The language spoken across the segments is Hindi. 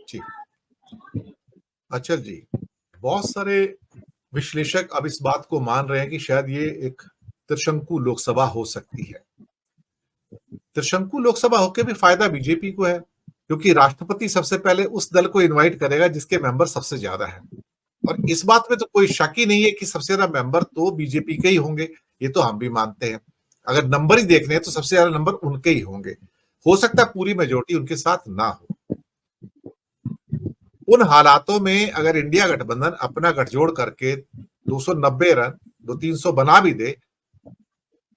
जी। अच्छा जी, बहुत सारे विश्लेषक अब इस बात को मान रहे हैं कि शायद ये एक त्रिशंकु लोकसभा हो सकती है। त्रिशंकु लोकसभा होके भी फायदा बीजेपी को है, क्योंकि राष्ट्रपति सबसे पहले उस दल को इनवाइट करेगा जिसके मेंबर सबसे ज्यादा है। और इस बात में तो कोई शक ही नहीं है कि सबसे ज्यादा मेंबर तो बीजेपी के ही होंगे, ये तो हम भी मानते हैं। अगर नंबर ही देखने हैं तो सबसे ज्यादा नंबर उनके ही होंगे। हो सकता है पूरी मेजोरिटी उनके साथ ना हो। उन हालातों में अगर इंडिया गठबंधन अपना गठजोड़ करके 290 रन, 200-300 बना भी दे,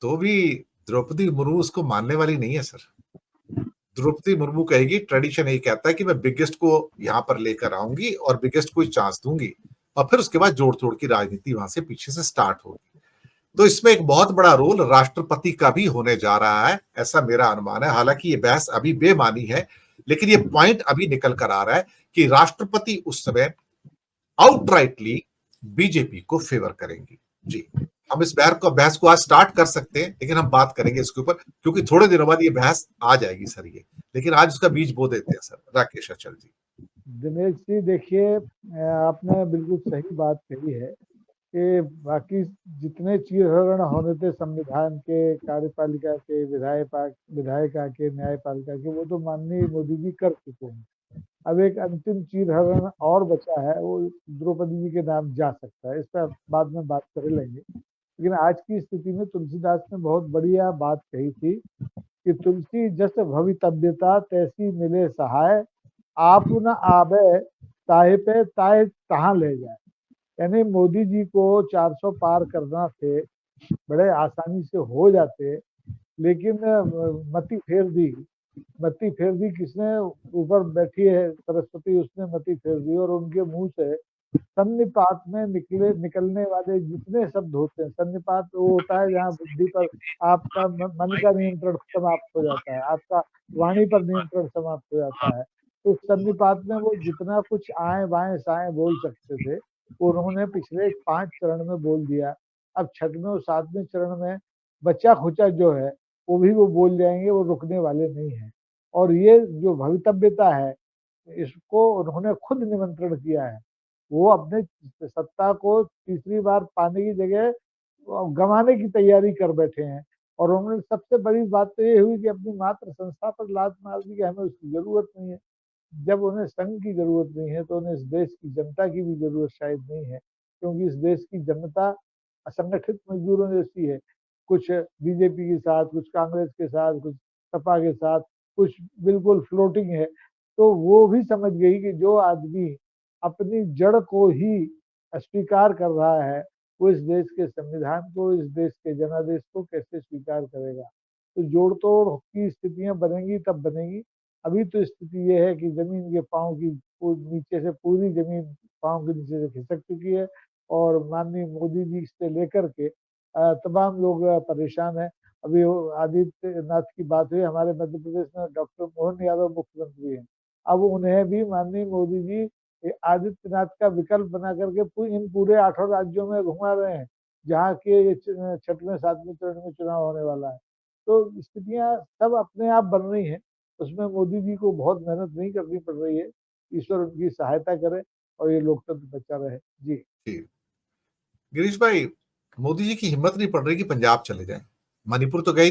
तो भी द्रौपदी मुर्मू उसको मानने वाली नहीं है सर। द्रौपदी मुर्मू कहेगी, ट्रेडिशन यही कहता है कि मैं बिगेस्ट को यहां पर लेकर आऊंगी और बिगेस्ट को चांस दूंगी, और फिर उसके बाद जोड़ तोड़ की राजनीति वहां से पीछे से स्टार्ट होगी। तो इसमें एक बहुत बड़ा रोल राष्ट्रपति का भी होने जा रहा है, ऐसा मेरा अनुमान है। हालांकि ये बहस अभी बेमानी है, लेकिन ये पॉइंट अभी निकल कर आ रहा है कि राष्ट्रपति उस समय आउटराइटली बीजेपी को फेवर करेंगी। जी, हम इस बहस को आज स्टार्ट कर सकते हैं, लेकिन हम बात करेंगे इसके ऊपर, क्योंकि थोड़े दिनों बाद ये बहस आ जाएगी सर ये। लेकिन आज उसका बीज बो देते हैं सर। राकेश अचल जी। दिनेश जी देखिए, आपने बिल्कुल सही बात कही है कि बाकी जितने चीरहरण होने थे संविधान के, कार्यपालिका के, विधायिका के, न्यायपालिका के, वो तो माननीय मोदी जी कर चुके हैं। अब एक अंतिम चीरहरण और बचा है, वो द्रौपदी जी के नाम जा सकता है। इस पर बाद में बात कर लेंगे। लेकिन आज की स्थिति में तुलसीदास ने बहुत बढ़िया बात कही थी कि तुलसी जस भवितव्यता तैसी मिले सहाय, आप न आबे ताहे पे ताहे तहाँ ले जाए। यानी मोदी जी को 400 पार करना थे, बड़े आसानी से हो जाते, लेकिन मती फेर दी किसने? ऊपर बैठी है सरस्वती, उसने मती फेर दी, और उनके मुंह से सन्निपात में निकलने वाले जितने शब्द होते हैं, सन्निपात वो होता है जहाँ बुद्धि पर आपका मन का नियंत्रण समाप्त हो जाता है, आपका वाणी पर नियंत्रण समाप्त हो जाता है। तो सन्निपात में वो जितना कुछ आए बाएं साएं बोल सकते थे, वो उन्होंने पिछले 5 चरण में बोल दिया। अब 6वें और 7वें चरण में बच्चा खुचा जो है वो भी वो बोल जाएंगे, वो रुकने वाले नहीं है। और ये जो भवितव्यता है, इसको उन्होंने खुद निमंत्रण किया है। वो अपने सत्ता को तीसरी बार पाने की जगह गंवाने की तैयारी कर बैठे हैं। और उन्होंने सबसे बड़ी बात तो ये हुई कि अपनी मात्र संस्था पर लात मार दी कि हमें उसकी जरूरत नहीं है। जब उन्हें संघ की जरूरत नहीं है तो उन्हें इस देश की जनता की भी जरूरत शायद नहीं है, क्योंकि इस देश की जनता असंगठित मजदूरों जैसी है। कुछ बीजेपी के साथ, कुछ कांग्रेस के साथ, कुछ सपा के साथ, कुछ बिल्कुल फ्लोटिंग है। तो वो भी समझ गई कि जो आदमी अपनी जड़ को ही अस्वीकार कर रहा है, वो इस देश के संविधान को, इस देश के जनादेश को कैसे स्वीकार करेगा। तो जोड़ तोड़ की स्थितियां बनेंगी तब बनेगी। अभी तो स्थिति ये है कि जमीन के पांव की नीचे से पूरी जमीन पांव के नीचे से खिसक चुकी है, और माननीय मोदी जी से लेकर के तमाम लोग परेशान हैं। अभी आदित्यनाथ की बात हुई, हमारे मध्य प्रदेश में डॉक्टर मोहन यादव मुख्यमंत्री हैं। अब उन्हें भी माननीय मोदी जी आदित्यनाथ का विकल्प बना करके इन पूरे 8 राज्यों में घुमा रहे हैं, जहाँ के 6वें 7वें चरण में चुनाव होने वाला है। तो स्थितियां सब अपने आप बन रही हैं। उसमें मोदी जी को बहुत मेहनत नहीं करनी पड़ रही है। ईश्वर उनकी सहायता करे और ये लोकतंत्र बचा रहे। जी। गिरीश भाई, मोदी जी की हिम्मत नहीं पड़ रही कि पंजाब चले जाएं। मणिपुर तो गए